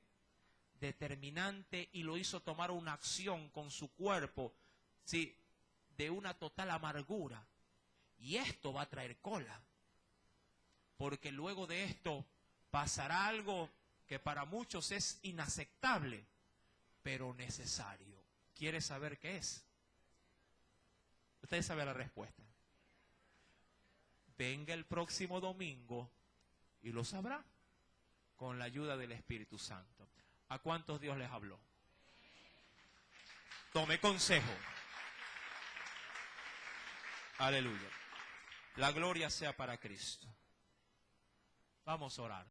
determinante y lo hizo tomar una acción con su cuerpo, sí, de una total amargura. Y esto va a traer cola, porque luego de esto pasará algo que para muchos es inaceptable, pero necesario. ¿Quieres saber qué es? Ustedes saben la respuesta. Venga el próximo domingo y lo sabrá con la ayuda del Espíritu Santo. ¿A cuántos Dios les habló? Tome consejo. Aleluya. La gloria sea para Cristo. Vamos a orar.